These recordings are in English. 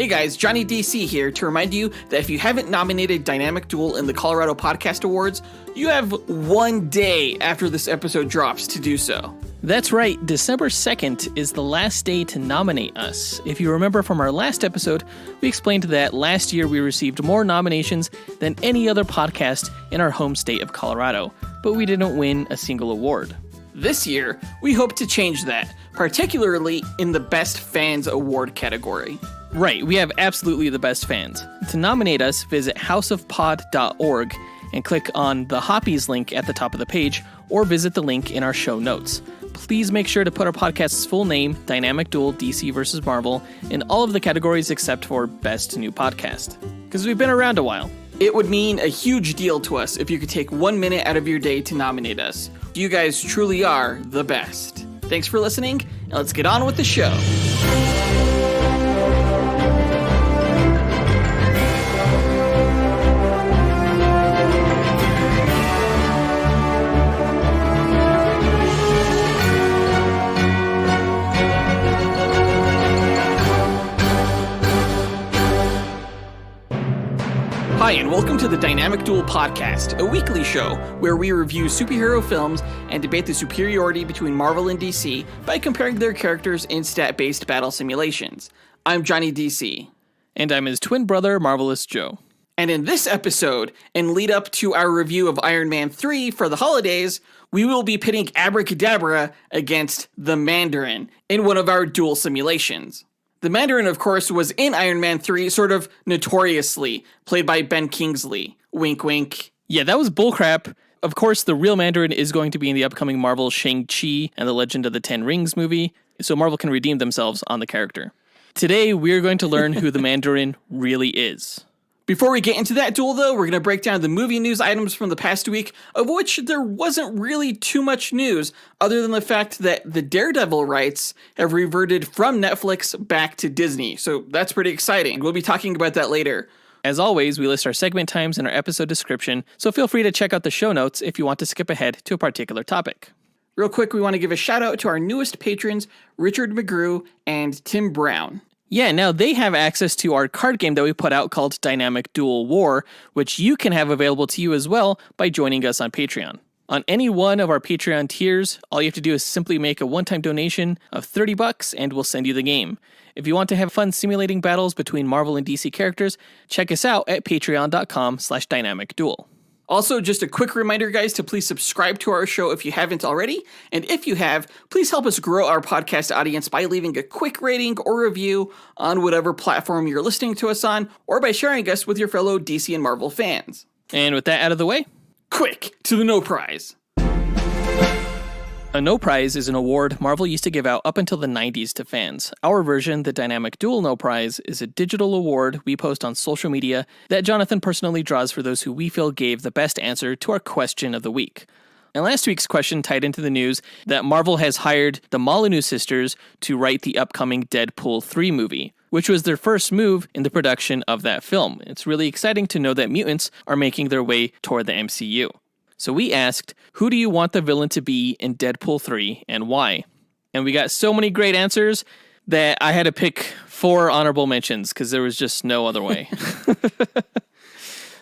Hey guys, Johnny DC here to remind you that if you haven't nominated Dynamic Duel in the Colorado Podcast Awards, you have 1 day after this episode drops to do so. That's right, December 2nd is the last day to nominate us. If you remember from our last episode, we explained that last year we received more nominations than any other podcast in our home state of Colorado, but we didn't win a single award. This year, we hope to change that, particularly in the Best Fans Award category. Right, we have absolutely the best fans. To nominate us, visit houseofpod.org and click on the Hoppies link at the top of the page, or visit the link in our show notes. Please make sure to put our podcast's full name, Dynamic Duel DC vs. Marvel, in all of the categories except for Best New Podcast, because we've been around a while. It would mean a huge deal to us if you could take 1 minute out of your day to nominate us. You guys truly are the best. Thanks for listening, and let's get on with the show. Hi, and welcome to the Dynamic Duel Podcast, a weekly show where we review superhero films and debate the superiority between Marvel and DC by comparing their characters in stat-based battle simulations. I'm Johnny DC. And I'm his twin brother, Marvelous Joe. And in this episode, in lead up to our review of Iron Man 3 for the holidays, we will be pitting Abracadabra against the Mandarin in one of our duel simulations. The Mandarin, of course, was in Iron Man 3, sort of notoriously, played by Ben Kingsley. Wink, wink. Yeah, that was bullcrap. Of course, the real Mandarin is going to be in the upcoming Marvel Shang-Chi and the Legend of the Ten Rings movie, so Marvel can redeem themselves on the character. Today, we're going to learn who the Mandarin really is. Before we get into that duel, though, we're going to break down the movie news items from the past week, of which there wasn't really too much news, other than the fact that the Daredevil rights have reverted from Netflix back to Disney, so that's pretty exciting. We'll be talking about that later. As always, we list our segment times in our episode description, so feel free to check out the show notes if you want to skip ahead to a particular topic. Real quick, we want to give a shout out to our newest patrons, Richard McGrew and Tim Brown. Yeah, now they have access to our card game that we put out called Dynamic Duel War, which you can have available to you as well by joining us on Patreon. On any one of our Patreon tiers, all you have to do is simply make a one-time donation of $30 and we'll send you the game. If you want to have fun simulating battles between Marvel and DC characters, check us out at patreon.com/dynamicduel. Also, just a quick reminder, guys, to please subscribe to our show if you haven't already. And if you have, please help us grow our podcast audience by leaving a quick rating or review on whatever platform you're listening to us on, or by sharing us with your fellow DC and Marvel fans. And with that out of the way, quick to the no prize. A no prize is an award Marvel used to give out up until the 90s to fans. Our version, the Dynamic Duel No Prize, is a digital award we post on social media that Jonathan personally draws for those who we feel gave the best answer to our question of the week. And last week's question tied into the news that Marvel has hired the Molyneux sisters to write the upcoming Deadpool 3 movie, which was their first move in the production of that film. It's really exciting to know that mutants are making their way toward the MCU. So we asked, who do you want the villain to be in Deadpool 3 and why? And we got so many great answers that I had to pick 4 honorable mentions because there was just no other way.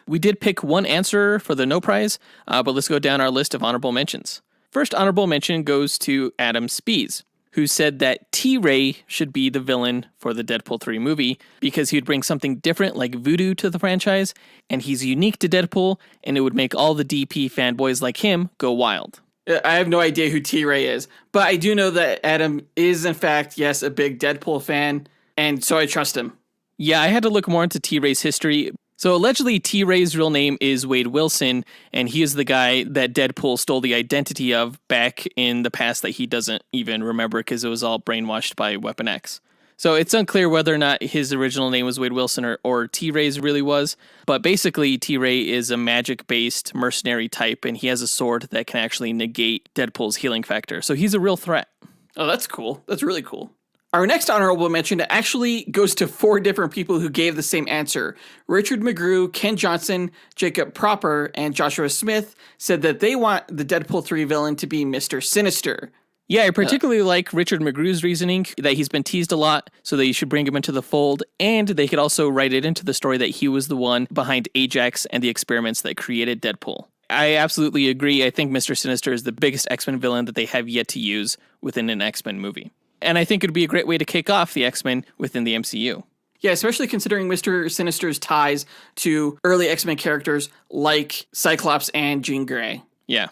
We did pick one answer for the no prize, but let's go down our list of honorable mentions. First honorable mention goes to Adam Speas, who said that T-Ray should be the villain for the Deadpool 3 movie because he'd bring something different like voodoo to the franchise, and he's unique to Deadpool, and it would make all the DP fanboys like him go wild. I have no idea who T-Ray is, but I do know that Adam is, in fact, yes, a big Deadpool fan, and so I trust him. Yeah, I had to look more into T-Ray's history. So allegedly, T-Ray's real name is Wade Wilson, and he is the guy that Deadpool stole the identity of back in the past that he doesn't even remember because it was all brainwashed by Weapon X. So it's unclear whether or not his original name was Wade Wilson or T-Ray's really was, but basically T-Ray is a magic-based mercenary type, and he has a sword that can actually negate Deadpool's healing factor. So he's a real threat. Oh, that's cool. That's really cool. Our next honorable mention actually goes to 4 different people who gave the same answer. Richard McGrew, Ken Johnson, Jacob Proper, and Joshua Smith said that they want the Deadpool 3 villain to be Mr. Sinister. Yeah, I particularly like Richard McGrew's reasoning that he's been teased a lot, so that you should bring him into the fold, and they could also write it into the story that he was the one behind Ajax and the experiments that created Deadpool. I absolutely agree. I think Mr. Sinister is the biggest X-Men villain that they have yet to use within an X-Men movie. And I think it would be a great way to kick off the X-Men within the MCU. Yeah, especially considering Mr. Sinister's ties to early X-Men characters like Cyclops and Jean Grey. Yeah.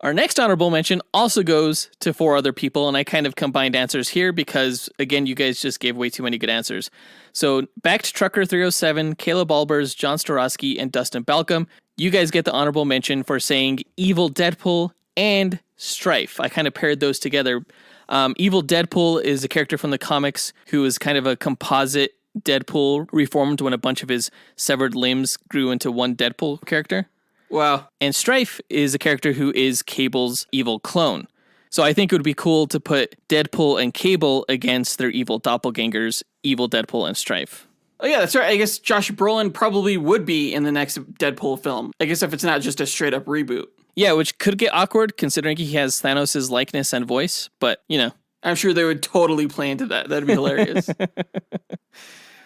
Our next honorable mention also goes to 4 other people, and I kind of combined answers here because, again, you guys just gave way too many good answers. So, Backed Trucker 307, Caleb Albers, John Starosky, and Dustin Balcom, you guys get the honorable mention for saying Evil Deadpool and Strife. I kind of paired those together. Evil Deadpool is a character from the comics who is kind of a composite Deadpool reformed when a bunch of his severed limbs grew into one Deadpool character. Wow. And Strife is a character who is Cable's evil clone. So I think it would be cool to put Deadpool and Cable against their evil doppelgangers, Evil Deadpool and Strife. Oh yeah, that's right. I guess Josh Brolin probably would be in the next Deadpool film. I guess if it's not just a straight up reboot. Yeah, which could get awkward considering he has Thanos' likeness and voice, but, you know. I'm sure they would totally play into that. That'd be hilarious.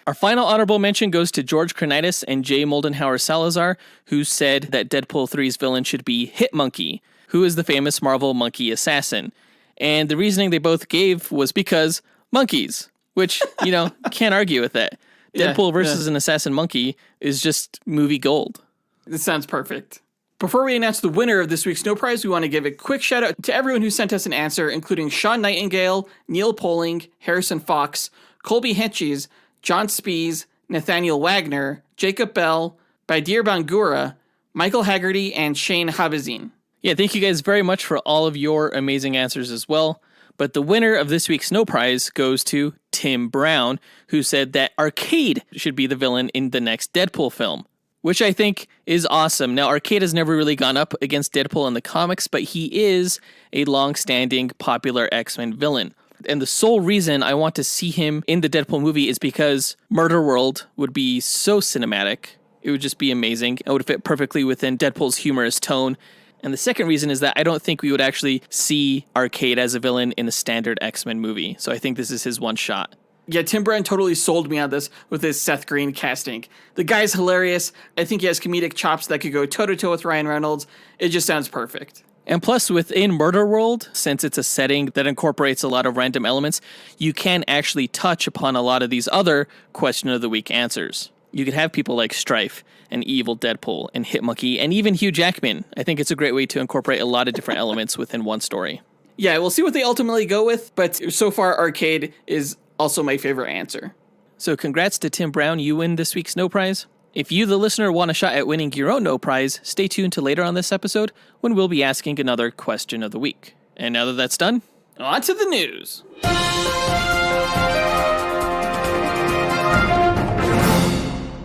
Our final honorable mention goes to George Kronitis and Jay Moldenhauer Salazar, who said that Deadpool 3's villain should be Hitmonkey, who is the famous Marvel monkey assassin. And the reasoning they both gave was because monkeys, which, you know, can't argue with that. Deadpool versus an assassin monkey is just movie gold. This sounds perfect. Before we announce the winner of this week's No Prize, we want to give a quick shout out to everyone who sent us an answer, including Sean Nightingale, Neil Poling, Harrison Fox, Colby Henches, John Speas, Nathaniel Wagner, Jacob Bell, Baidir Bangura, Michael Haggerty, and Shane Habazine. Yeah, thank you guys very much for all of your amazing answers as well. But the winner of this week's No Prize goes to Tim Brown, who said that Arcade should be the villain in the next Deadpool film, which I think is awesome. Now, Arcade has never really gone up against Deadpool in the comics, but he is a long-standing popular X-Men villain. And the sole reason I want to see him in the Deadpool movie is because Murder World would be so cinematic. It would just be amazing. It would fit perfectly within Deadpool's humorous tone. And the second reason is that I don't think we would actually see Arcade as a villain in a standard X-Men movie. So I think this is his one shot. Yeah, Tim Brown totally sold me on this with his Seth Green casting. The guy's hilarious. I think he has comedic chops that could go toe-to-toe with Ryan Reynolds. It just sounds perfect. And plus, within Murder World, since it's a setting that incorporates a lot of random elements, you can actually touch upon a lot of these other Question of the Week answers. You could have people like Strife and Evil Deadpool and Hitmonkey and even Hugh Jackman. I think it's a great way to incorporate a lot of different elements within one story. Yeah, we'll see what they ultimately go with, but so far Arcade is also my favorite answer. So congrats to Tim Brown, you win this week's No Prize. If you, the listener, want a shot at winning your own No Prize, stay tuned to later on this episode when we'll be asking another Question of the Week. And now that that's done, on to the news.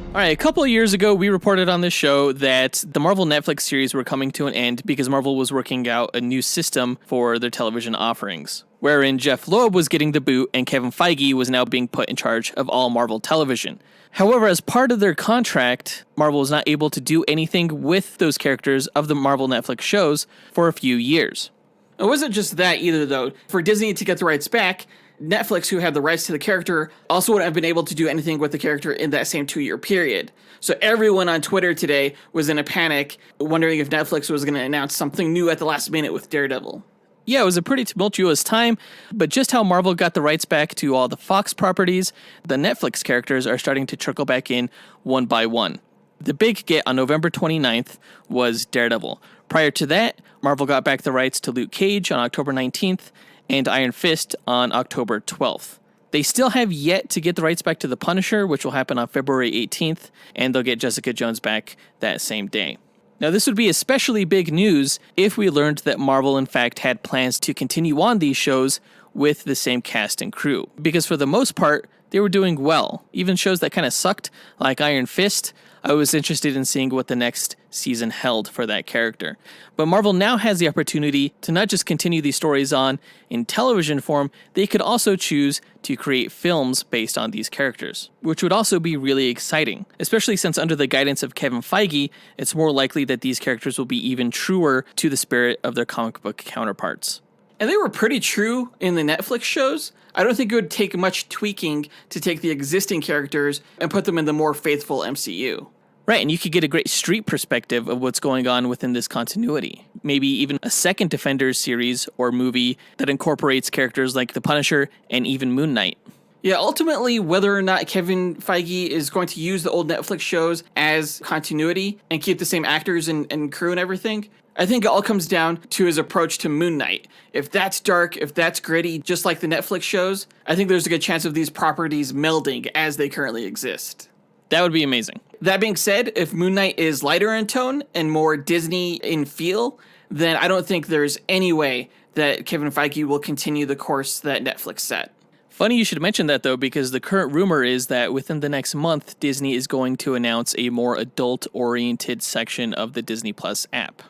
All right, a couple of years ago, we reported on this show that the Marvel Netflix series were coming to an end because Marvel was working out a new system for their television offerings, wherein Jeff Loeb was getting the boot and Kevin Feige was now being put in charge of all Marvel television. However, as part of their contract, Marvel was not able to do anything with those characters of the Marvel Netflix shows for a few years. It wasn't just that either, though. For Disney to get the rights back, Netflix, who had the rights to the character, also wouldn't have been able to do anything with the character in that same 2-year period. So everyone on Twitter today was in a panic, wondering if Netflix was going to announce something new at the last minute with Daredevil. Yeah, it was a pretty tumultuous time, but just how Marvel got the rights back to all the Fox properties, the Netflix characters are starting to trickle back in one by one. The big get on November 29th was Daredevil. Prior to that, Marvel got back the rights to Luke Cage on October 19th and Iron Fist on October 12th. They still have yet to get the rights back to The Punisher, which will happen on February 18th, and they'll get Jessica Jones back that same day. Now, this would be especially big news if we learned that Marvel, in fact, had plans to continue on these shows with the same cast and crew. Because for the most part, they were doing well. Even shows that kind of sucked, like Iron Fist, I was interested in seeing what the next season held for that character. But Marvel now has the opportunity to not just continue these stories on in television form, they could also choose to create films based on these characters, which would also be really exciting, especially since under the guidance of Kevin Feige, it's more likely that these characters will be even truer to the spirit of their comic book counterparts. And they were pretty true in the Netflix shows. I don't think it would take much tweaking to take the existing characters and put them in the more faithful MCU. Right, and you could get a great street perspective of what's going on within this continuity. Maybe even a second Defenders series or movie that incorporates characters like the Punisher and even Moon Knight. Yeah, ultimately, whether or not Kevin Feige is going to use the old Netflix shows as continuity and keep the same actors and crew and everything, I think it all comes down to his approach to Moon Knight. If that's dark, if that's gritty, just like the Netflix shows, I think there's a good chance of these properties melding as they currently exist. That would be amazing. That being said, if Moon Knight is lighter in tone and more Disney in feel, then I don't think there's any way that Kevin Feige will continue the course that Netflix set. Funny you should mention that, though, because the current rumor is that within the next month, Disney is going to announce a more adult-oriented section of the Disney Plus app.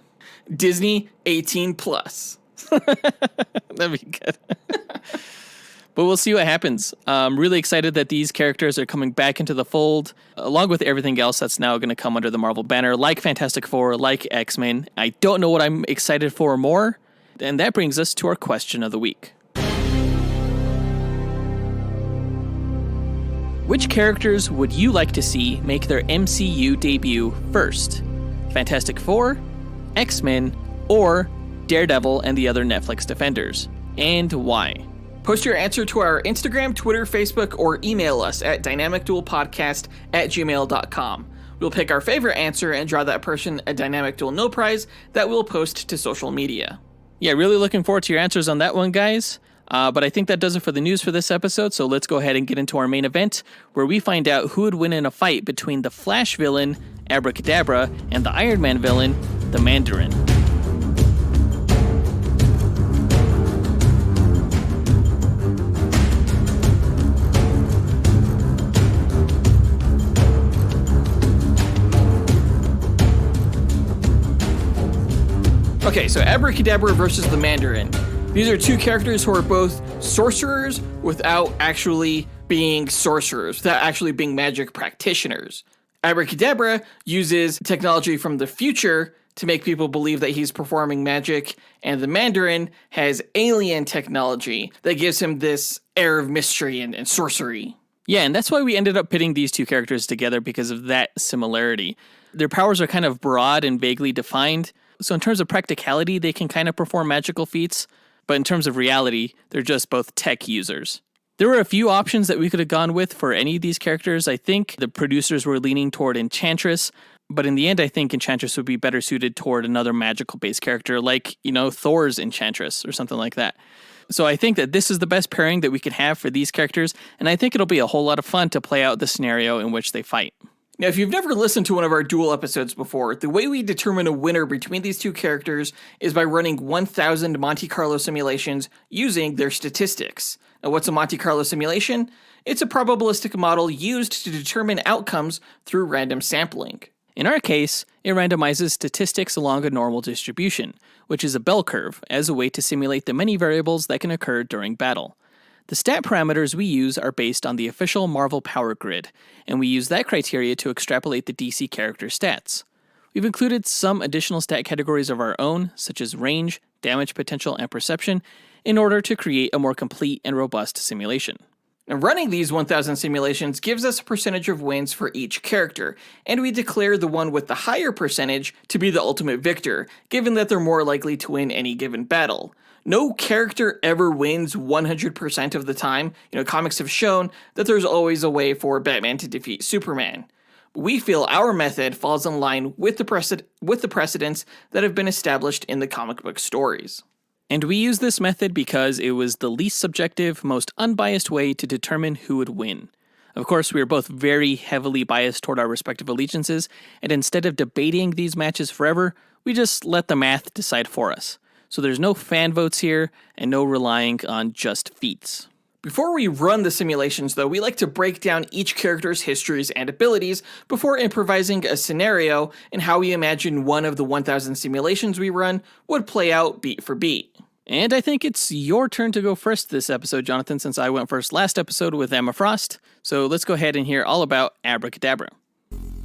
Disney 18 plus. That'd be good. But we'll see what happens. I'm really excited that these characters are coming back into the fold, along with everything else that's now going to come under the Marvel banner, like Fantastic Four, like X-Men. I don't know what I'm excited for more. And that brings us to our question of the week. Which characters would you like to see make their MCU debut first? Fantastic Four, X-Men, or Daredevil and the other Netflix Defenders? And why? Post your answer to our Instagram, Twitter, Facebook, or email us at dynamicduelpodcast@gmail.com. We'll pick our favorite answer and draw that person a Dynamic Duel No Prize that we'll post to social media. Yeah, really looking forward to your answers on that one, guys. But I think that does it for the news for this episode, so let's go ahead and get into our main event, where we find out who would win in a fight between the Flash villain, Abracadabra, and the Iron Man villain, the Mandarin. Okay, so Abracadabra versus the Mandarin. These are two characters who are both sorcerers without actually being sorcerers, without actually being magic practitioners. Abracadabra uses technology from the future to make people believe that he's performing magic, and the Mandarin has alien technology that gives him this air of mystery and sorcery. Yeah, and that's why we ended up pitting these two characters together, because of that similarity. Their powers are kind of broad and vaguely defined, so in terms of practicality, they can kind of perform magical feats, but in terms of reality, they're just both tech users. There were a few options that we could have gone with for any of these characters. I think the producers were leaning toward Enchantress, but in the end, I think Enchantress would be better suited toward another magical-based character like, Thor's Enchantress or something like that. So I think that this is the best pairing that we can have for these characters, and I think it'll be a whole lot of fun to play out the scenario in which they fight. Now, if you've never listened to one of our Duel episodes before, the way we determine a winner between these two characters is by running 1,000 Monte Carlo simulations using their statistics. Now, what's a Monte Carlo simulation? It's a probabilistic model used to determine outcomes through random sampling. In our case, it randomizes statistics along a normal distribution, which is a bell curve, as a way to simulate the many variables that can occur during battle. The stat parameters we use are based on the official Marvel Power Grid, and we use that criteria to extrapolate the DC character stats. We've included some additional stat categories of our own, such as range, damage potential, and perception, in order to create a more complete and robust simulation. And running these 1,000 simulations gives us a percentage of wins for each character, and we declare the one with the higher percentage to be the ultimate victor, given that they're more likely to win any given battle. No character ever wins 100% of the time. Comics have shown that there's always a way for Batman to defeat Superman. We feel our method falls in line with the precedents that have been established in the comic book stories. And we use this method because it was the least subjective, most unbiased way to determine who would win. Of course, we are both very heavily biased toward our respective allegiances, and instead of debating these matches forever, we just let the math decide for us. So there's no fan votes here, and no relying on just feats. Before we run the simulations, though, we like to break down each character's histories and abilities before improvising a scenario and how we imagine one of the 1,000 simulations we run would play out beat for beat. And I think it's your turn to go first this episode, Jonathan, since I went first last episode with Emma Frost. So let's go ahead and hear all about Abracadabra.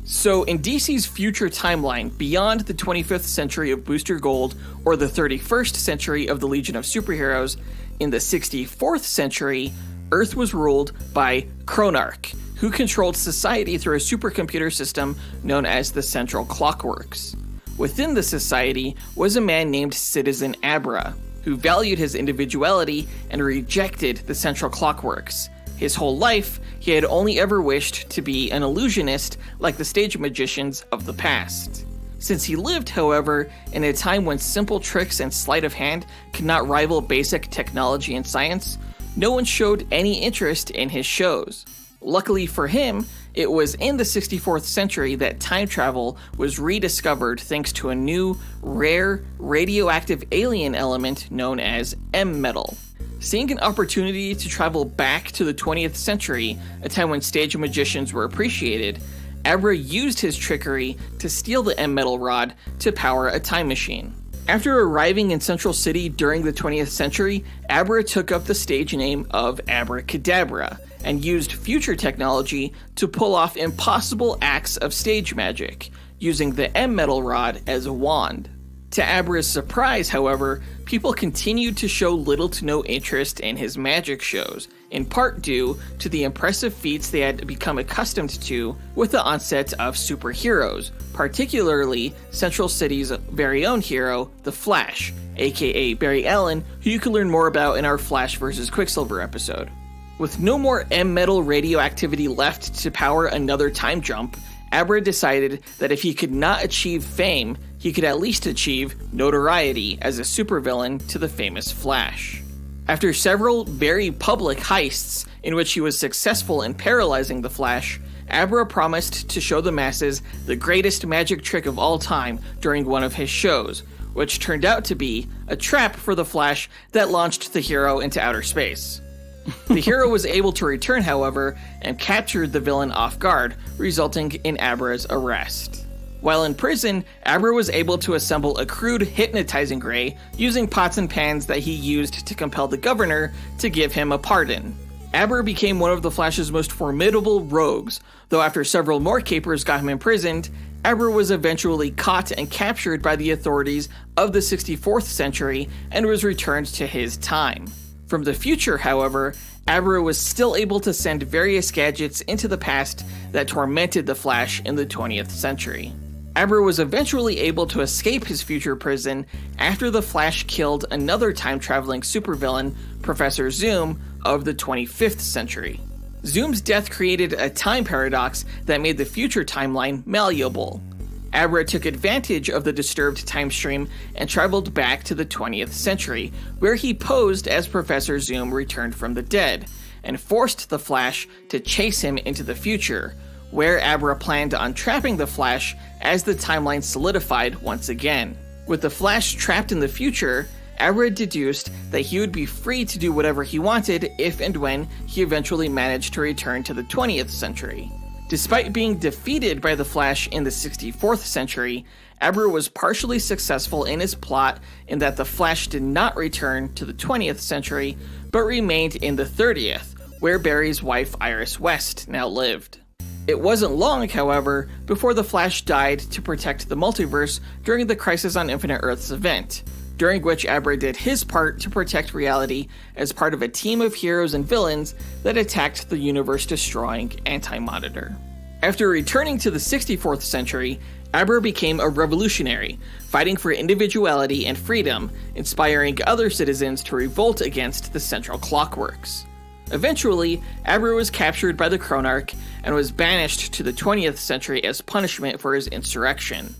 So in DC's future timeline, beyond the 25th century of Booster Gold or the 31st century of the Legion of Superheroes, in the 64th century, Earth was ruled by Cronarch, who controlled society through a supercomputer system known as the Central Clockworks. Within the society was a man named Citizen Abra, who valued his individuality and rejected the Central Clockworks. His whole life, he had only ever wished to be an illusionist like the stage magicians of the past. Since he lived, however, in a time when simple tricks and sleight of hand could not rival basic technology and science, no one showed any interest in his shows. Luckily for him, it was in the 64th century that time travel was rediscovered thanks to a new, rare, radioactive alien element known as M-metal. Seeing an opportunity to travel back to the 20th century, a time when stage magicians were appreciated, Abra used his trickery to steal the M-metal rod to power a time machine. After arriving in Central City during the 20th century, Abra took up the stage name of Abra Kadabra and used future technology to pull off impossible acts of stage magic, using the M-metal rod as a wand. To Abra's surprise, however, people continued to show little to no interest in his magic shows, in part due to the impressive feats they had become accustomed to with the onset of superheroes, particularly Central City's very own hero, the Flash, aka Barry Allen, who you can learn more about in our Flash vs. Quicksilver episode. With no more M-metal radioactivity left to power another time jump, Abra decided that if he could not achieve fame, he could at least achieve notoriety as a supervillain to the famous Flash. After several very public heists in which he was successful in paralyzing the Flash, Abra promised to show the masses the greatest magic trick of all time during one of his shows, which turned out to be a trap for the Flash that launched the hero into outer space. The hero was able to return, however, and captured the villain off guard, resulting in Abra's arrest. While in prison, Abra was able to assemble a crude hypnotizing ray using pots and pans that he used to compel the governor to give him a pardon. Abra became one of the Flash's most formidable rogues, though after several more capers got him imprisoned, Abra was eventually caught and captured by the authorities of the 64th century and was returned to his time. From the future, however, Abra was still able to send various gadgets into the past that tormented the Flash in the 20th century. Abra was eventually able to escape his future prison after the Flash killed another time-traveling supervillain, Professor Zoom, of the 25th century. Zoom's death created a time paradox that made the future timeline malleable. Abra took advantage of the disturbed time stream and traveled back to the 20th century, where he posed as Professor Zoom returned from the dead, and forced the Flash to chase him into the future, where Abra planned on trapping the Flash as the timeline solidified once again. With the Flash trapped in the future, Abra deduced that he would be free to do whatever he wanted if and when he eventually managed to return to the 20th century. Despite being defeated by the Flash in the 64th century, Abra was partially successful in his plot in that the Flash did not return to the 20th century, but remained in the 30th, where Barry's wife Iris West now lived. It wasn't long, however, before the Flash died to protect the multiverse during the Crisis on Infinite Earths event, during which Abra did his part to protect reality as part of a team of heroes and villains that attacked the universe-destroying Anti-Monitor. After returning to the 64th century, Abra became a revolutionary, fighting for individuality and freedom, inspiring other citizens to revolt against the Central Clockworks. Eventually, Abra was captured by the Cronarch and was banished to the 20th century as punishment for his insurrection.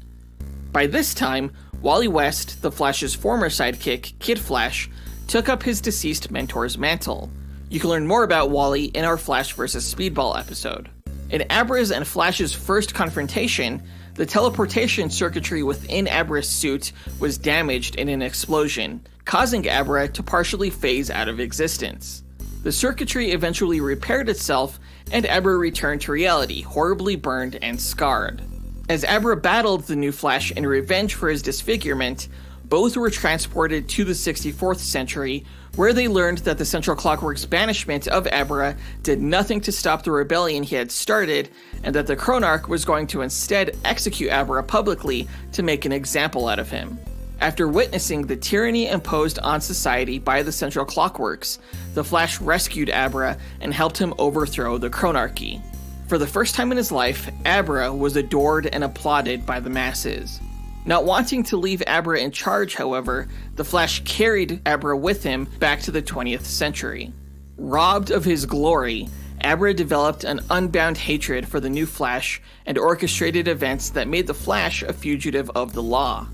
By this time, Wally West, the Flash's former sidekick, Kid Flash, took up his deceased mentor's mantle. You can learn more about Wally in our Flash vs. Speedball episode. In Abra's and Flash's first confrontation, the teleportation circuitry within Abra's suit was damaged in an explosion, causing Abra to partially phase out of existence. The circuitry eventually repaired itself, and Abra returned to reality, horribly burned and scarred. As Abra battled the new Flash in revenge for his disfigurement, Both were transported to the 64th century, where they learned that the Central Clockwork's banishment of Abra did nothing to stop the rebellion he had started, and that the Chronarch was going to instead execute Abra publicly to make an example out of him. After witnessing the tyranny imposed on society by the Central Clockworks, the Flash rescued Abra and helped him overthrow the Chronarchy. For the first time in his life, Abra was adored and applauded by the masses. Not wanting to leave Abra in charge, however, the Flash carried Abra with him back to the 20th century. Robbed of his glory, Abra developed an unbound hatred for the new Flash and orchestrated events that made the Flash a fugitive of the law.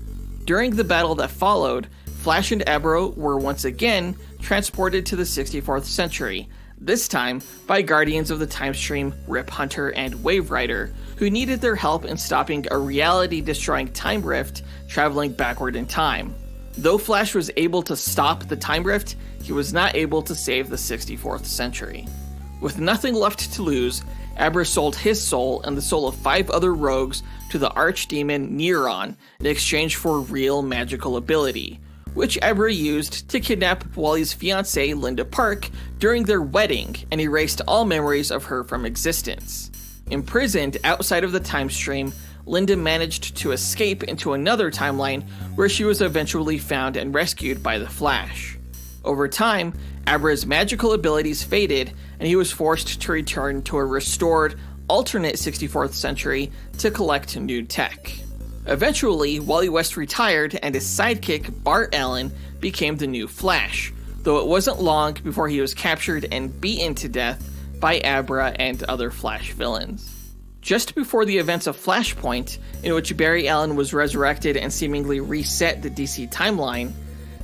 During the battle that followed, Flash and Abra were once again transported to the 64th century, this time by Guardians of the Time Stream Rip Hunter and Wave Rider, who needed their help in stopping a reality-destroying time rift traveling backward in time. Though Flash was able to stop the time rift, he was not able to save the 64th century. With nothing left to lose, Abra sold his soul and the soul of 5 other rogues to the archdemon Neuron in exchange for real magical ability, which Abra used to kidnap Wally's fiancée Linda Park during their wedding and erased all memories of her from existence. Imprisoned outside of the time stream, Linda managed to escape into another timeline where she was eventually found and rescued by the Flash. Over time, Abra's magical abilities faded and he was forced to return to a restored, alternate 64th century to collect new tech. Eventually, Wally West retired and his sidekick, Bart Allen, became the new Flash, though it wasn't long before he was captured and beaten to death by Abra and other Flash villains. Just before the events of Flashpoint, in which Barry Allen was resurrected and seemingly reset the DC timeline,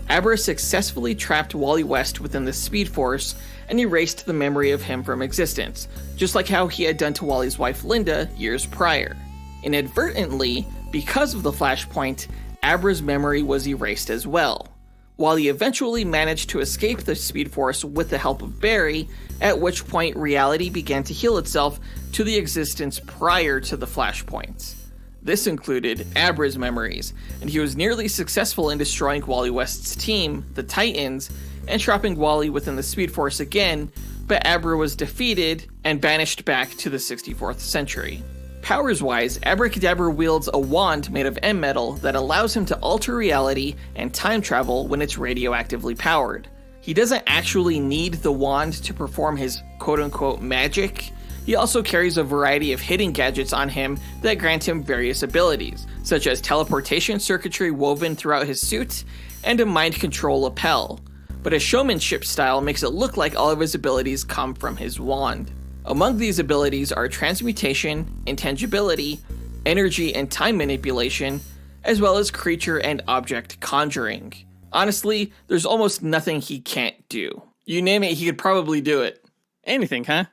Abra successfully trapped Wally West within the Speed Force and erased the memory of him from existence, just like how he had done to Wally's wife Linda years prior. Inadvertently, because of the Flashpoint, Abra's memory was erased as well. Wally eventually managed to escape the Speed Force with the help of Barry, at which point reality began to heal itself to the existence prior to the Flashpoints. This included Abra's memories, and he was nearly successful in destroying Wally West's team, the Titans, and trapping Wally within the Speed Force again, but Abra was defeated and banished back to the 64th century. Powers-wise, Abracadabra wields a wand made of M-metal that allows him to alter reality and time travel when it's radioactively powered. He doesn't actually need the wand to perform his quote-unquote magic. He also carries a variety of hidden gadgets on him that grant him various abilities, such as teleportation circuitry woven throughout his suit and a mind control lapel. But his showmanship style makes it look like all of his abilities come from his wand. Among these abilities are transmutation, intangibility, energy and time manipulation, as well as creature and object conjuring. Honestly, there's almost nothing he can't do. You name it, he could probably do it. Anything, huh?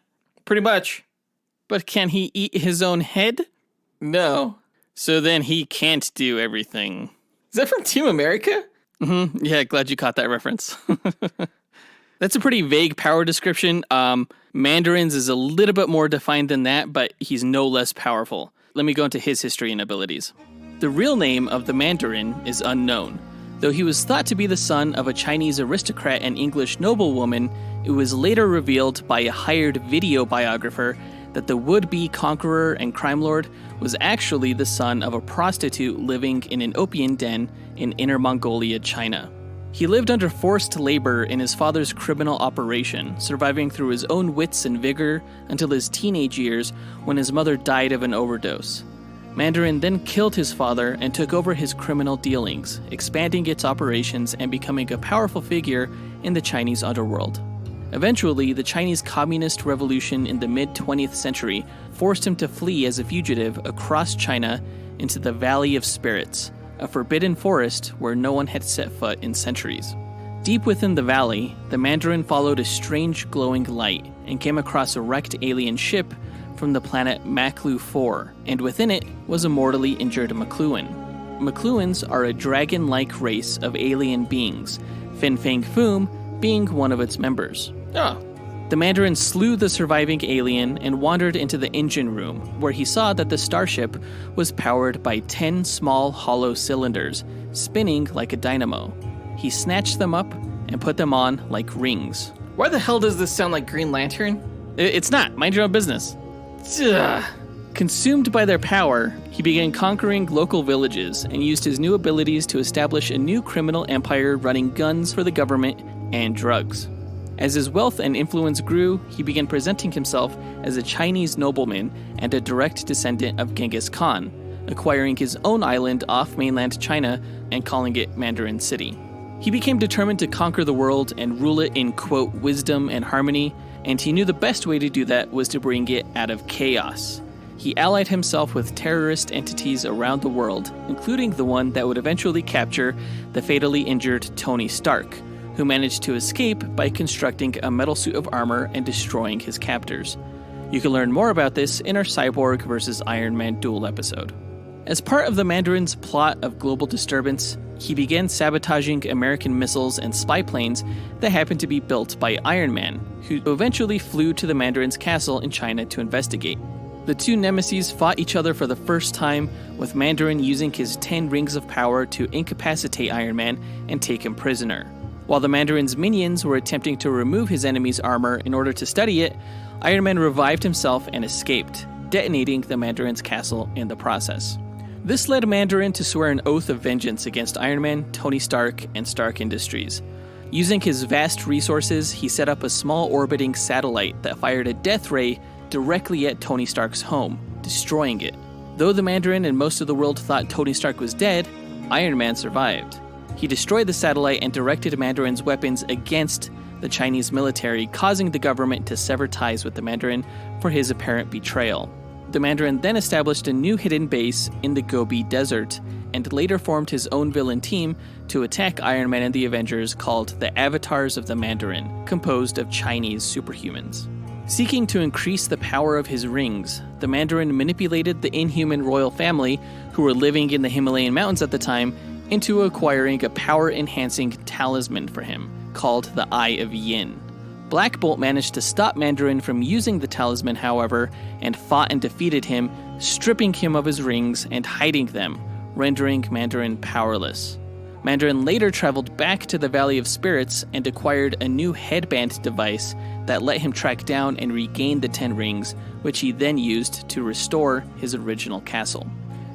Pretty much. But can he eat his own head? No. So then he can't do everything. Is that from Team America? Mm-hmm. Yeah, glad you caught that reference. That's a pretty vague power description. Mandarin's is a little bit more defined than that, but he's no less powerful. Let me go into his history and abilities. The real name of the Mandarin is unknown. Though he was thought to be the son of a Chinese aristocrat and English noblewoman, it was later revealed by a hired video biographer that the would-be conqueror and crime lord was actually the son of a prostitute living in an opium den in Inner Mongolia, China. He lived under forced labor in his father's criminal operation, surviving through his own wits and vigor until his teenage years when his mother died of an overdose. Mandarin then killed his father and took over his criminal dealings, expanding its operations and becoming a powerful figure in the Chinese underworld. Eventually, the Chinese Communist Revolution in the mid-20th century forced him to flee as a fugitive across China into the Valley of Spirits, a forbidden forest where no one had set foot in centuries. Deep within the valley, the Mandarin followed a strange glowing light and came across a wrecked alien ship from the planet Maklu 4, and within it was a mortally injured McLuhan. McLuhans are a dragon-like race of alien beings, Fin Fang Foom being one of its members. Oh. The Mandarin slew the surviving alien and wandered into the engine room, where he saw that the starship was powered by 10 small hollow cylinders, spinning like a dynamo. He snatched them up and put them on like rings. Why the hell does this sound like Green Lantern? It's not. Mind your own business. Ugh. Consumed by their power, he began conquering local villages and used his new abilities to establish a new criminal empire running guns for the government and drugs. As his wealth and influence grew, he began presenting himself as a Chinese nobleman and a direct descendant of Genghis Khan, acquiring his own island off mainland China and calling it Mandarin City. He became determined to conquer the world and rule it in, quote, wisdom and harmony, and he knew the best way to do that was to bring it out of chaos. He allied himself with terrorist entities around the world, including the one that would eventually capture the fatally injured Tony Stark, who managed to escape by constructing a metal suit of armor and destroying his captors. You can learn more about this in our Cyborg vs. Iron Man Duel episode. As part of the Mandarin's plot of global disturbance, he began sabotaging American missiles and spy planes that happened to be built by Iron Man, who eventually flew to the Mandarin's castle in China to investigate. The two nemeses fought each other for the first time, with Mandarin using his 10 rings of power to incapacitate Iron Man and take him prisoner. While the Mandarin's minions were attempting to remove his enemy's armor in order to study it, Iron Man revived himself and escaped, detonating the Mandarin's castle in the process. This led Mandarin to swear an oath of vengeance against Iron Man, Tony Stark, and Stark Industries. Using his vast resources, he set up a small orbiting satellite that fired a death ray directly at Tony Stark's home, destroying it. Though the Mandarin and most of the world thought Tony Stark was dead, Iron Man survived. He destroyed the satellite and directed Mandarin's weapons against the Chinese military, causing the government to sever ties with the Mandarin for his apparent betrayal. The Mandarin then established a new hidden base in the Gobi Desert, and later formed his own villain team to attack Iron Man and the Avengers called the Avatars of the Mandarin, composed of Chinese superhumans. Seeking to increase the power of his rings, the Mandarin manipulated the inhuman royal family, who were living in the Himalayan mountains at the time, into acquiring a power-enhancing talisman for him, called the Eye of Yin. Black Bolt managed to stop Mandarin from using the talisman, however, and fought and defeated him, stripping him of his rings and hiding them, rendering Mandarin powerless. Mandarin later traveled back to the Valley of Spirits and acquired a new headband device that let him track down and regain the 10 rings, which he then used to restore his original castle.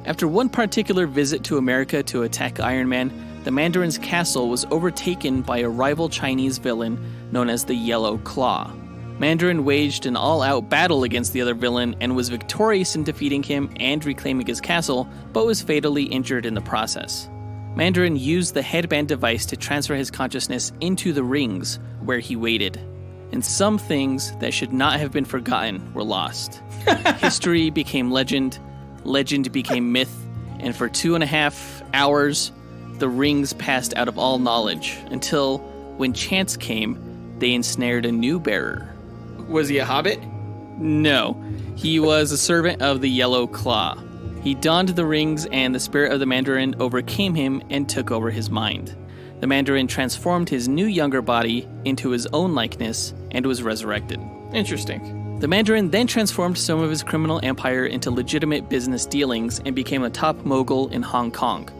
After one particular visit to America to attack Iron Man, the Mandarin's castle was overtaken by a rival Chinese villain known as the Yellow Claw. Mandarin waged an all-out battle against the other villain and was victorious in defeating him and reclaiming his castle, but was fatally injured in the process. Mandarin used the headband device to transfer his consciousness into the rings, where he waited. And some things that should not have been forgotten were lost. History became legend, legend became myth, and for 2.5 hours, the rings passed out of all knowledge, until, when chance came, they ensnared a new bearer. Was he a hobbit? No, he was a servant of the Yellow Claw. He donned the rings, and the spirit of the Mandarin overcame him and took over his mind. The Mandarin transformed his new younger body into his own likeness and was resurrected. Interesting. The Mandarin then transformed some of his criminal empire into legitimate business dealings and became a top mogul in Hong Kong.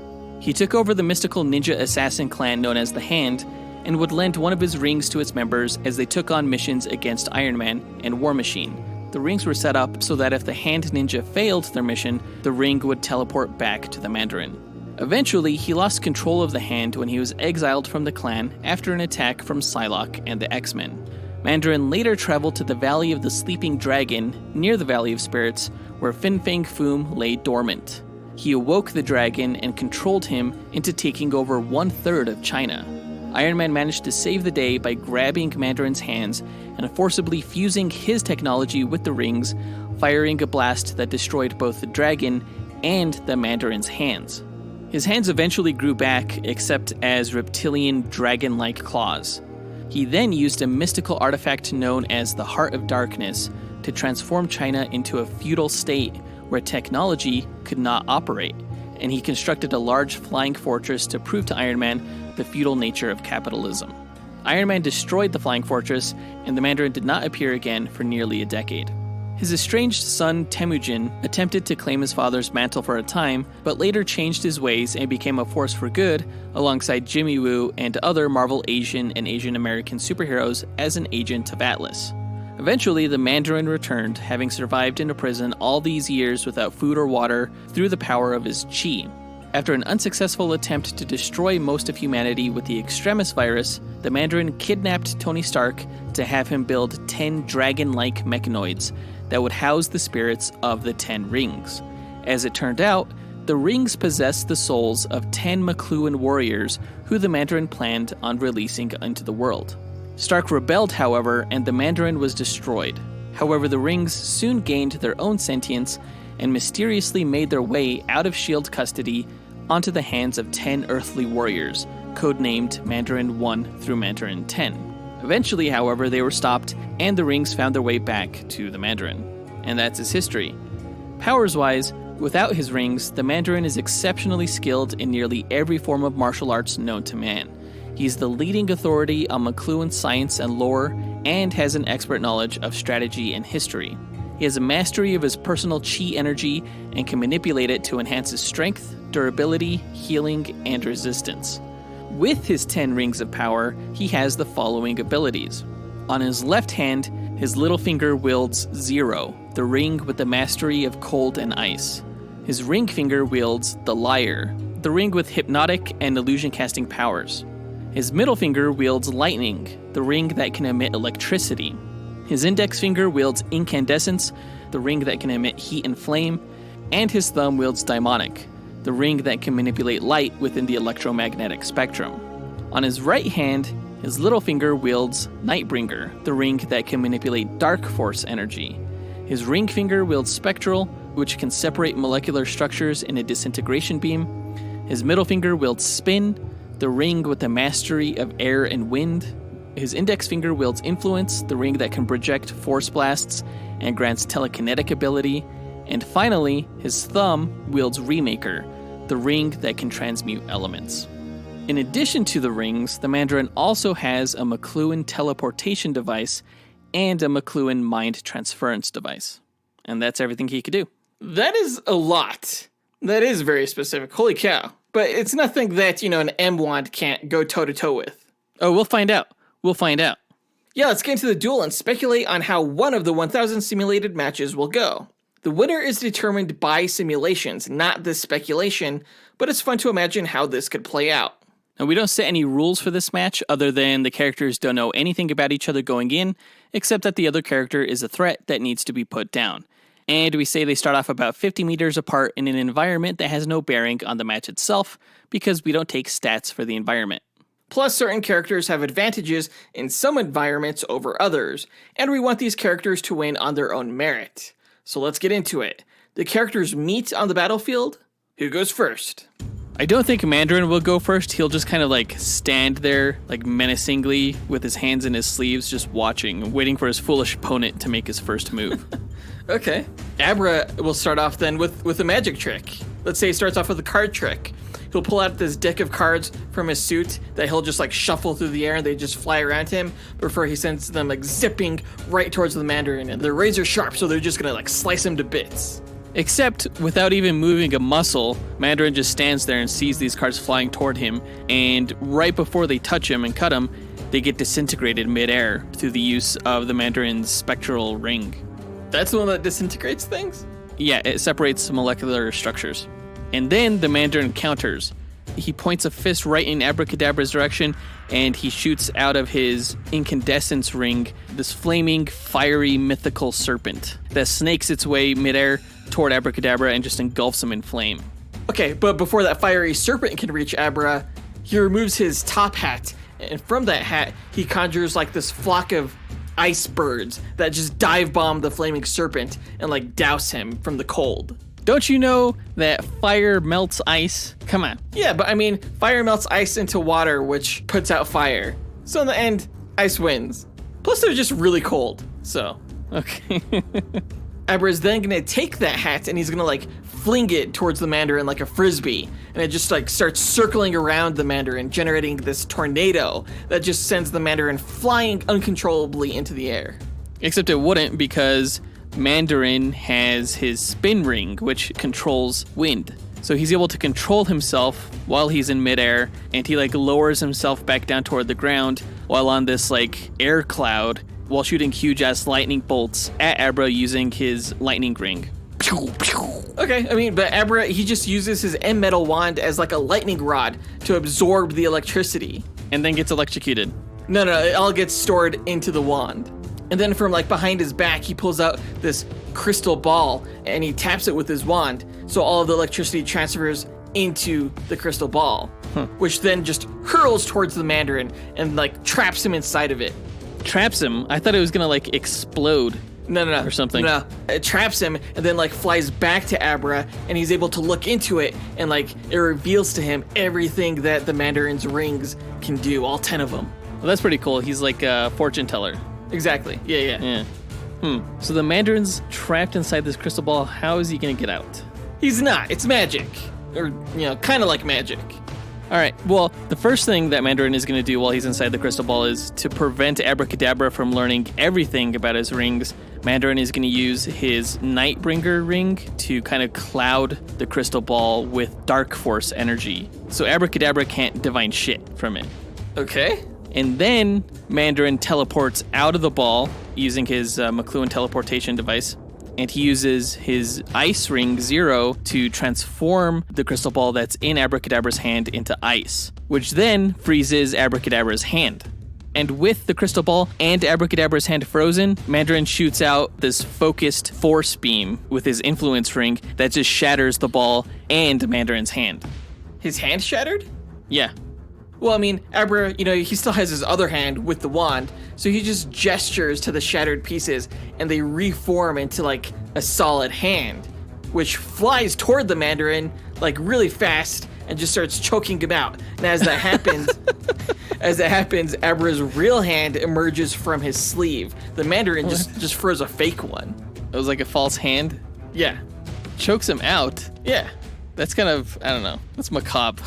He took over the mystical ninja assassin clan known as the Hand, and would lend one of his rings to its members as they took on missions against Iron Man and War Machine. The rings were set up so that if the Hand Ninja failed their mission, the ring would teleport back to the Mandarin. Eventually, he lost control of the Hand when he was exiled from the clan after an attack from Psylocke and the X-Men. Mandarin later traveled to the Valley of the Sleeping Dragon, near the Valley of Spirits, where Fin Fang Foom lay dormant. He awoke the dragon and controlled him into taking over 1/3 of China. Iron Man managed to save the day by grabbing Mandarin's hands and forcibly fusing his technology with the rings, firing a blast that destroyed both the dragon and the Mandarin's hands. His hands eventually grew back, except as reptilian dragon-like claws. He then used a mystical artifact known as the Heart of Darkness to transform China into a feudal state where technology could not operate, and he constructed a large flying fortress to prove to Iron Man the feudal nature of capitalism. Iron Man destroyed the flying fortress, and the Mandarin did not appear again for nearly a decade. His estranged son, Temujin, attempted to claim his father's mantle for a time, but later changed his ways and became a force for good, alongside Jimmy Woo and other Marvel Asian and Asian American superheroes as an agent of Atlas. Eventually, the Mandarin returned, having survived in a prison all these years without food or water through the power of his chi. After an unsuccessful attempt to destroy most of humanity with the Extremis virus, the Mandarin kidnapped Tony Stark to have him build 10 dragon-like mechanoids that would house the spirits of the 10 rings. As it turned out, the rings possessed the souls of 10 McLuhan warriors who the Mandarin planned on releasing into the world. Stark rebelled, however, and the Mandarin was destroyed. However, the rings soon gained their own sentience and mysteriously made their way out of S.H.I.E.L.D. custody onto the hands of 10 earthly warriors, codenamed Mandarin 1 through Mandarin 10. Eventually, however, they were stopped, and the rings found their way back to the Mandarin. And that's his history. Powers-wise, without his rings, the Mandarin is exceptionally skilled in nearly every form of martial arts known to man. He's the leading authority on McLuhan science and lore, and has an expert knowledge of strategy and history. He has a mastery of his personal chi energy and can manipulate it to enhance his strength, durability, healing, and resistance. With his 10 rings of power, he has the following abilities. On his left hand, his little finger wields Zero, the ring with the mastery of cold and ice. His ring finger wields the Lyre, the ring with hypnotic and illusion-casting powers. His middle finger wields Lightning, the ring that can emit electricity. His index finger wields Incandescence, the ring that can emit heat and flame. And his thumb wields Daimonic, the ring that can manipulate light within the electromagnetic spectrum. On his right hand, his little finger wields Nightbringer, the ring that can manipulate dark force energy. His ring finger wields Spectral, which can separate molecular structures in a disintegration beam. His middle finger wields Spin, the ring with the mastery of air and wind. His index finger wields Influence, the ring that can project force blasts and grants telekinetic ability. And finally, his thumb wields Remaker, the ring that can transmute elements. In addition to the rings, the Mandarin also has a McLuhan teleportation device and a McLuhan mind transference device. And that's everything he could do. That is a lot. That is very specific. Holy cow. But it's nothing that, an M-Wand can't go toe-to-toe with. Oh, we'll find out. Yeah, let's get into the duel and speculate on how one of the 1,000 simulated matches will go. The winner is determined by simulations, not this speculation, but it's fun to imagine how this could play out. Now, we don't set any rules for this match other than the characters don't know anything about each other going in, except that the other character is a threat that needs to be put down. And we say they start off about 50 meters apart in an environment that has no bearing on the match itself, because we don't take stats for the environment. Plus, certain characters have advantages in some environments over others, and we want these characters to win on their own merit. So let's get into it. The characters meet on the battlefield. Who goes first? I don't think Mandarin will go first. He'll just kind of stand there menacingly with his hands in his sleeves, just watching, waiting for his foolish opponent to make his first move. Okay. Abra will start off then with a magic trick. Let's say he starts off with a card trick. He'll pull out this deck of cards from his suit that he'll just shuffle through the air and they just fly around him before he sends them zipping right towards the Mandarin, and they're razor sharp, so they're just gonna slice him to bits. Except, without even moving a muscle, Mandarin just stands there and sees these cards flying toward him, and right before they touch him and cut him, they get disintegrated midair through the use of the Mandarin's spectral ring. That's the one that disintegrates things? Yeah, it separates molecular structures. And then the Mandarin counters. He points a fist right in Abracadabra's direction, and he shoots out of his incandescence ring this flaming, fiery, mythical serpent that snakes its way midair toward Abracadabra and just engulfs him in flame. Okay, but before that fiery serpent can reach Abra, he removes his top hat, and from that hat, he conjures this flock of ice birds that just dive bomb the flaming serpent and douse him from the cold. Don't you know that fire melts ice? Come on. Yeah, but fire melts ice into water, which puts out fire. So in the end, ice wins. Plus, they're just really cold, so. Okay. Abra is then gonna take that hat and he's gonna like fling it towards the Mandarin like a frisbee, and it just like starts circling around the Mandarin, generating this tornado that just sends the Mandarin flying uncontrollably into the air. Except it wouldn't, because Mandarin has his spin ring, which controls wind. So he's able to control himself while he's in midair, and he like lowers himself back down toward the ground while on this like air cloud, while shooting huge ass lightning bolts at Abra using his lightning ring. Okay, I mean, but Abra, he just uses his M metal wand as like a lightning rod to absorb the electricity. And then gets electrocuted. No, it all gets stored into the wand. And then from like behind his back, he pulls out this crystal ball and he taps it with his wand. So all of the electricity transfers into the crystal ball, which then just hurls towards the Mandarin and like traps him inside of it. Traps him? I thought it was gonna like explode. No. Or something. No, it traps him and then like flies back to Abra, and he's able to look into it, and like it reveals to him everything that the Mandarin's rings can do, all 10 of them. Well, that's pretty cool. He's like a fortune teller. Exactly. Yeah. So the Mandarin's trapped inside this crystal ball. How is he gonna get out? He's not. It's magic. Or, kind of like magic. All right, well, the first thing that Mandarin is going to do while he's inside the crystal ball is to prevent Abracadabra from learning everything about his rings. Mandarin is going to use his Nightbringer ring to kind of cloud the crystal ball with dark force energy, so Abracadabra can't divine shit from it. Okay. And then Mandarin teleports out of the ball using his McLuhan teleportation device. And he uses his ice ring 0 to transform the crystal ball that's in Abracadabra's hand into ice, which then freezes Abracadabra's hand. And with the crystal ball and Abracadabra's hand frozen, Mandarin shoots out this focused force beam with his influence ring that just shatters the ball and Mandarin's hand. His hand shattered? Yeah. Well, I mean, Abra, he still has his other hand with the wand, so he just gestures to the shattered pieces, and they reform into, like, a solid hand, which flies toward the Mandarin, like, really fast, and just starts choking him out. And as that happens, Abra's real hand emerges from his sleeve. The Mandarin just froze a fake one. It was like a false hand? Yeah. Chokes him out? Yeah. That's kind of, I don't know, that's macabre.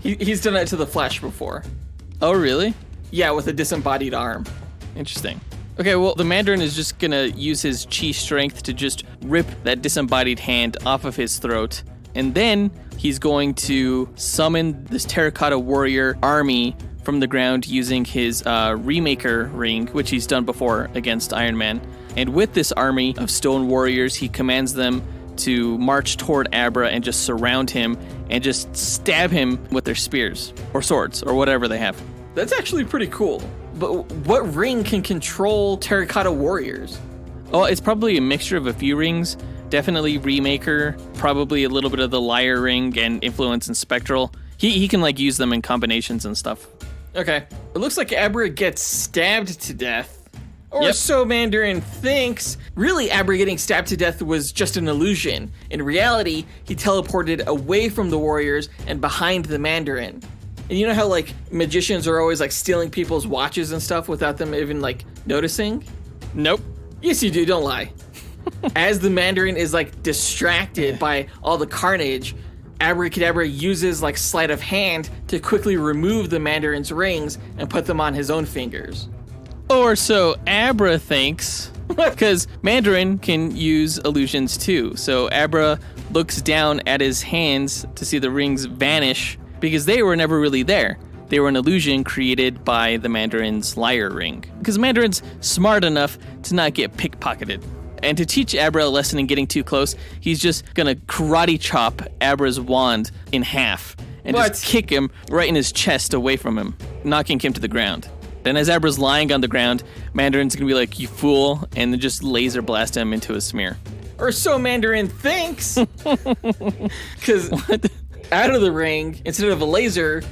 He's done that to the Flash before. Oh, really? Yeah, with a disembodied arm. Interesting. Okay, well, the Mandarin is just gonna use his chi strength to just rip that disembodied hand off of his throat. And then he's going to summon this terracotta warrior army from the ground using his Remaker ring, which he's done before against Iron Man. And with this army of stone warriors, he commands them to march toward Abra and just surround him and just stab him with their spears or swords or whatever they have. That's actually pretty cool. But what ring can control terracotta warriors? Oh, it's probably a mixture of a few rings. Definitely Remaker, probably a little bit of the Liar ring and Influence and Spectral. He can like use them in combinations and stuff. Okay. It looks like Abra gets stabbed to death. Or Yep. so Mandarin thinks. Really, Abra getting stabbed to death was just an illusion. In reality, he teleported away from the warriors and behind the Mandarin. And you know how, like, magicians are always, like, stealing people's watches and stuff without them even, like, noticing? Nope. Yes, you do. Don't lie. As the Mandarin is, like, distracted by all the carnage, Abracadabra uses, like, sleight of hand to quickly remove the Mandarin's rings and put them on his own fingers. Or so Abra thinks, because Mandarin can use illusions too. So Abra looks down at his hands to see the rings vanish because they were never really there. They were an illusion created by the Mandarin's liar ring. Because Mandarin's smart enough to not get pickpocketed. And to teach Abra a lesson in getting too close, he's just gonna karate chop Abra's wand in half and just kick him right in his chest away from him, knocking him to the ground. Then as Abra's lying on the ground, Mandarin's gonna be like, "You fool," and then just laser blast him into a smear. Or so Mandarin thinks. Because out of the ring, instead of a laser,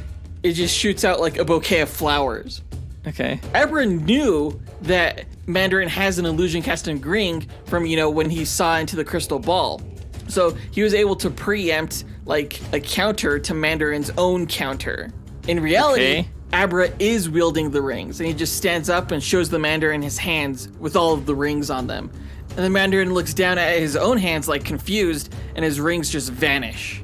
it just shoots out like a bouquet of flowers. Okay. Abra knew that Mandarin has an illusion casting ring from, when he saw into the crystal ball. So he was able to preempt like a counter to Mandarin's own counter. In reality, Abra is wielding the rings, and he just stands up and shows the Mandarin his hands with all of the rings on them. And the Mandarin looks down at his own hands like confused, and his rings just vanish.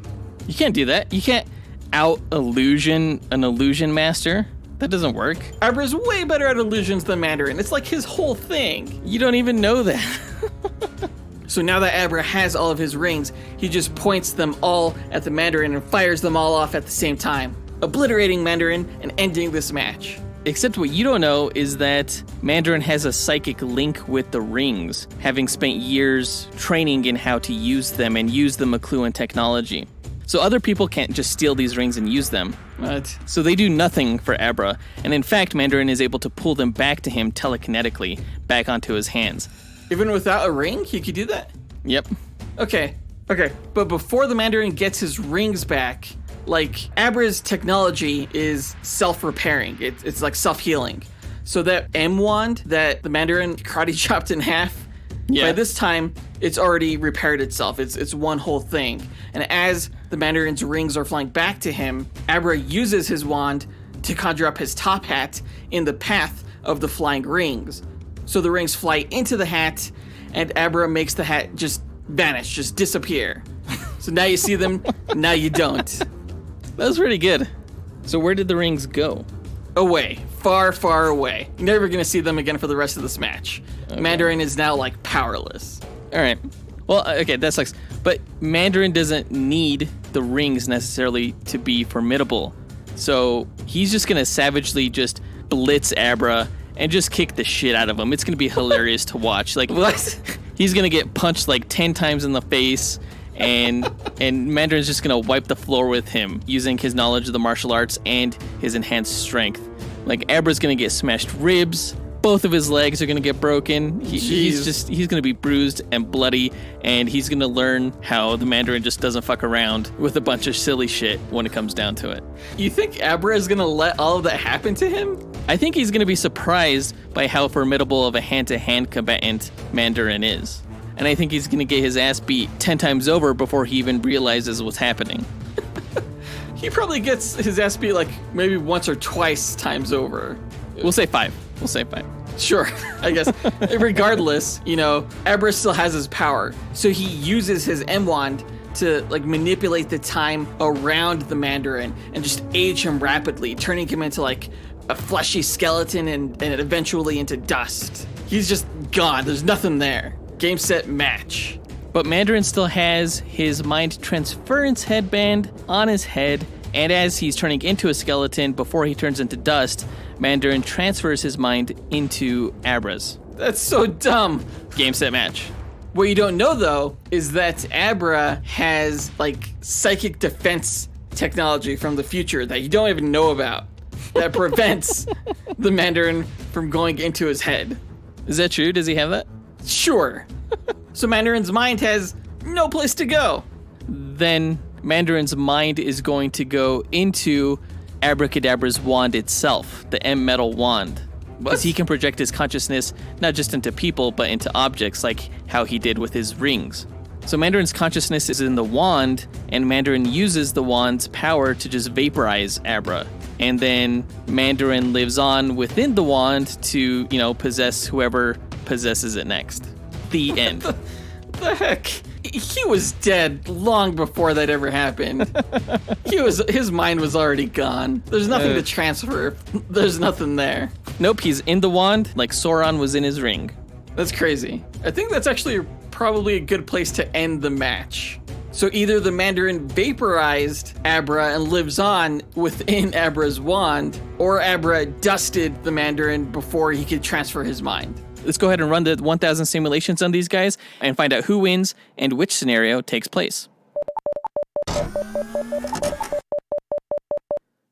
You can't do that. You can't out-illusion an illusion master. That doesn't work. Abra's way better at illusions than Mandarin. It's like his whole thing. You don't even know that. So now that Abra has all of his rings, he just points them all at the Mandarin and fires them all off at the same time, obliterating Mandarin and ending this match. Except what you don't know is that Mandarin has a psychic link with the rings, having spent years training in how to use them and use the McLuhan technology. So other people can't just steal these rings and use them. What? So they do nothing for Abra, and in fact, Mandarin is able to pull them back to him telekinetically, back onto his hands. Even without a ring, he could do that? Yep. Okay. But before the Mandarin gets his rings back, like, Abra's technology is self-repairing. It's like self-healing. So that M wand that the Mandarin karate chopped in half, by this time, it's already repaired itself. It's one whole thing. And as the Mandarin's rings are flying back to him, Abra uses his wand to conjure up his top hat in the path of the flying rings. So the rings fly into the hat, and Abra makes the hat just vanish, just disappear. So now you see them, now you don't. That was pretty good. So where did the rings go? Away. Far, far away. You're never going to see them again for the rest of this match. Okay. Mandarin is now, like, powerless. All right. Well, okay, that sucks. But Mandarin doesn't need the rings necessarily to be formidable. So he's just going to savagely just blitz Abra and just kick the shit out of him. It's going to be hilarious to watch. Like, what? He's going to get punched like 10 times in the face, and Mandarin's just going to wipe the floor with him using his knowledge of the martial arts and his enhanced strength. Like, Abra's going to get smashed ribs. Both of his legs are going to get broken. He's going to be bruised and bloody, and he's going to learn how the Mandarin just doesn't fuck around with a bunch of silly shit when it comes down to it. You think Abra is going to let all of that happen to him? I think he's going to be surprised by how formidable of a hand-to-hand combatant Mandarin is. And I think he's going to get his ass beat 10 times over before he even realizes what's happening. He probably gets his ass beat like maybe once or twice times over. We'll say 5. Sure, I guess. Regardless, Abra still has his power. So he uses his M-wand to, like, manipulate the time around the Mandarin and just age him rapidly, turning him into, like, a fleshy skeleton and eventually into dust. He's just gone. There's nothing there. Game, set, match. But Mandarin still has his mind transference headband on his head, and as he's turning into a skeleton before he turns into dust, Mandarin transfers his mind into Abra's. That's so dumb. Game, set, match. What you don't know, though, is that Abra has, like, psychic defense technology from the future that you don't even know about that prevents the Mandarin from going into his head. Is that true? Does he have that? Sure. So Mandarin's mind has no place to go. Then Mandarin's mind is going to go into Abracadabra's wand itself, the M-metal wand. Because he can project his consciousness not just into people, but into objects, like how he did with his rings. So Mandarin's consciousness is in the wand, and Mandarin uses the wand's power to just vaporize Abra. And then Mandarin lives on within the wand to, possess whoever possesses it next. The end. The heck? He was dead long before that ever happened. His mind was already gone. There's nothing to transfer. There's nothing there. Nope, he's in the wand like Sauron was in his ring. That's crazy. I think that's actually probably a good place to end the match. So either the Mandarin vaporized Abra and lives on within Abra's wand, or Abra dusted the Mandarin before he could transfer his mind. Let's go ahead and run the 1,000 simulations on these guys and find out who wins and which scenario takes place.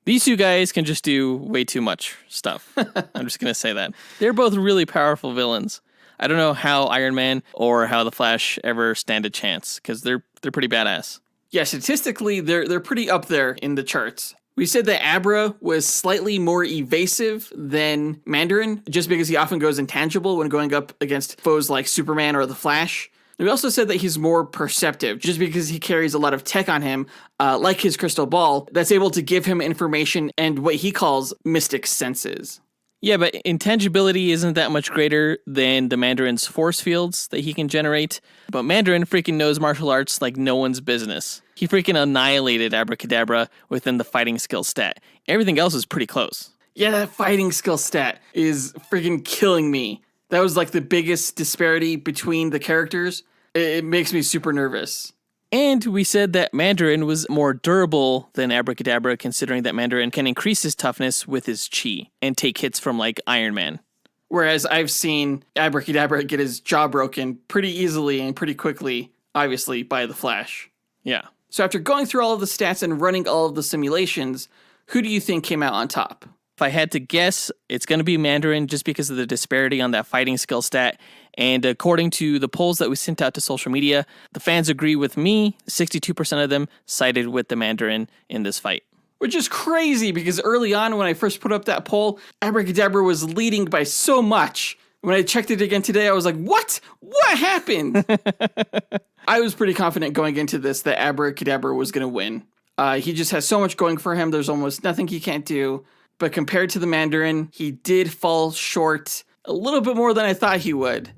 These two guys can just do way too much stuff. I'm just going to say that. They're both really powerful villains. I don't know how Iron Man or how the Flash ever stand a chance, because they're pretty badass. Yeah, statistically, they're pretty up there in the charts. We said that Abra was slightly more evasive than Mandarin, just because he often goes intangible when going up against foes like Superman or the Flash. We also said that he's more perceptive, just because he carries a lot of tech on him, like his crystal ball, that's able to give him information and what he calls mystic senses. Yeah, but intangibility isn't that much greater than the Mandarin's force fields that he can generate. But Mandarin freaking knows martial arts like no one's business. He freaking annihilated Abracadabra within the fighting skill stat. Everything else is pretty close. Yeah, that fighting skill stat is freaking killing me. That was like the biggest disparity between the characters. It makes me super nervous. And we said that Mandarin was more durable than Abracadabra, considering that Mandarin can increase his toughness with his chi and take hits from like Iron Man. Whereas I've seen Abracadabra get his jaw broken pretty easily and pretty quickly, obviously, by the Flash. Yeah. So after going through all of the stats and running all of the simulations, who do you think came out on top? If I had to guess, it's going to be Mandarin just because of the disparity on that fighting skill stat. And according to the polls that we sent out to social media, the fans agree with me. 62% of them sided with the Mandarin in this fight. Which is crazy because early on when I first put up that poll, Abracadabra was leading by so much. When I checked it again today, I was like, what? What happened? I was pretty confident going into this that Abracadabra was going to win. He just has so much going for him. There's almost nothing he can't do. But compared to the Mandarin, he did fall short a little bit more than I thought he would.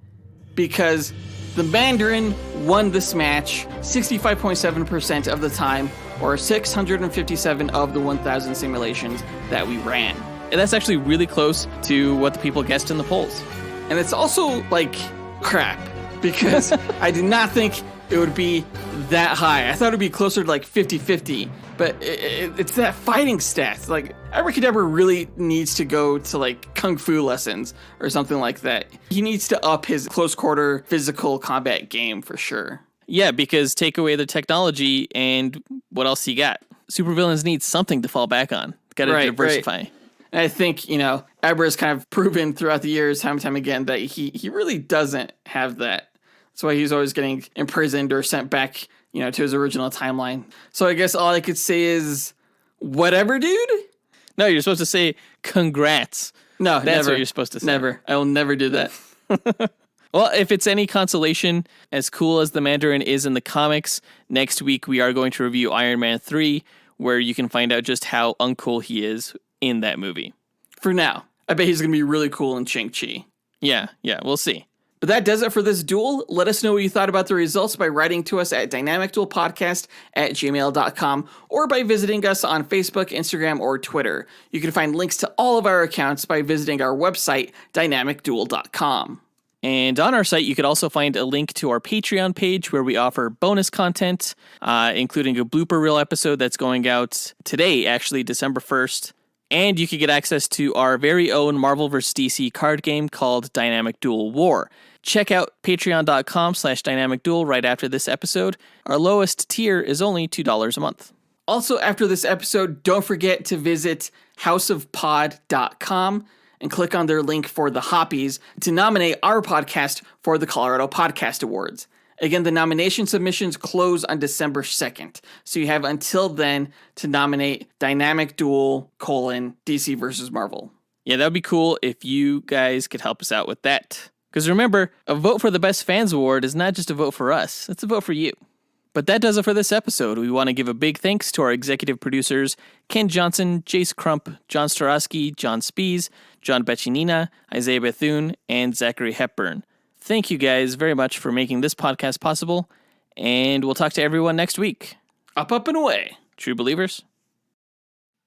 Because the Mandarin won this match 65.7% of the time, or 657 of the 1,000 simulations that we ran. And that's actually really close to what the people guessed in the polls. And it's also, like, crap. Because I did not think it would be that high. I thought it would be closer to, like, 50-50. But it's that fighting stat. Like, Abracadabra really needs to go to, like, kung fu lessons or something like that. He needs to up his close quarter physical combat game for sure. Yeah, because take away the technology and what else you got? Supervillains need something to fall back on. Got to diversify. Right. And I think, Abra's kind of proven throughout the years, time and time again, that he really doesn't have that. That's why he's always getting imprisoned or sent back, to his original timeline. So I guess all I could say is, whatever, dude? No, you're supposed to say congrats. No, that's never. What you're supposed to say. Never. I will never do that. Well, if it's any consolation, as cool as the Mandarin is in the comics, next week we are going to review Iron Man 3, where you can find out just how uncool he is in that movie. For now. I bet he's going to be really cool in Shang-Chi. Yeah, we'll see. But that does it for this duel. Let us know what you thought about the results by writing to us at dynamicduelpodcast@gmail.com or by visiting us on Facebook, Instagram, or Twitter. You can find links to all of our accounts by visiting our website, dynamicduel.com. And on our site, you could also find a link to our Patreon page where we offer bonus content, including a blooper reel episode that's going out today, actually, December 1st. And you can get access to our very own Marvel vs. DC card game called Dynamic Duel War. Check out patreon.com/Dynamic Duel right after this episode. Our lowest tier is only $2 a month. Also, after this episode, don't forget to visit houseofpod.com and click on their link for the Hoppies to nominate our podcast for the Colorado Podcast Awards. Again, the nomination submissions close on December 2nd, so you have until then to nominate Dynamic Duel, DC versus Marvel. Yeah, that would be cool if you guys could help us out with that. Because remember, a vote for the Best Fans Award is not just a vote for us, it's a vote for you. But that does it for this episode. We want to give a big thanks to our executive producers, Ken Johnson, Jace Crump, John Starosky, John Speas, John Bechinina, Isaiah Bethune, and Zachary Hepburn. Thank you guys very much for making this podcast possible, and we'll talk to everyone next week. Up, and away. True believers.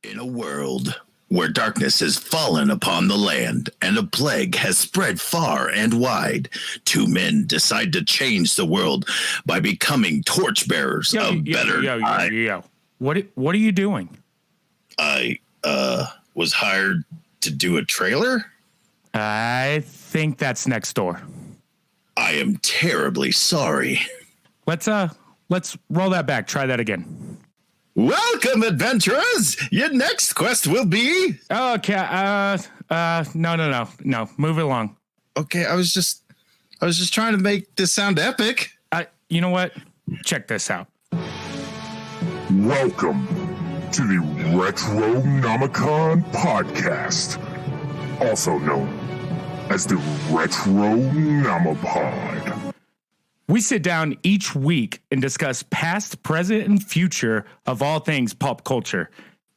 In a world where darkness has fallen upon the land and a plague has spread far and wide, two men decide to change the world by becoming torchbearers of better times. Yo. What are you doing? I was hired to do a trailer? I think that's next door. I am terribly sorry. Let's roll that back. Try that again. Welcome, adventurers! Your next quest will be... Okay, no. Move it along. Okay, I was just trying to make this sound epic. You know what? Check this out. Welcome to the Retronomicon Podcast, also known as the Retronomipod. We sit down each week and discuss past, present, and future of all things pop culture.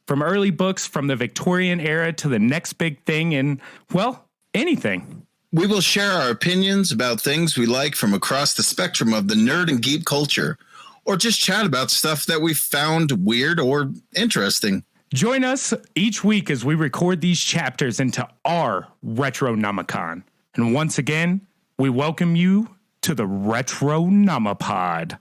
From early books from the Victorian era to the next big thing and, well, anything. We will share our opinions about things we like from across the spectrum of the nerd and geek culture, or just chat about stuff that we found weird or interesting. Join us each week as we record these chapters into our Retronomicon. And once again, we welcome you to the Retronomipod.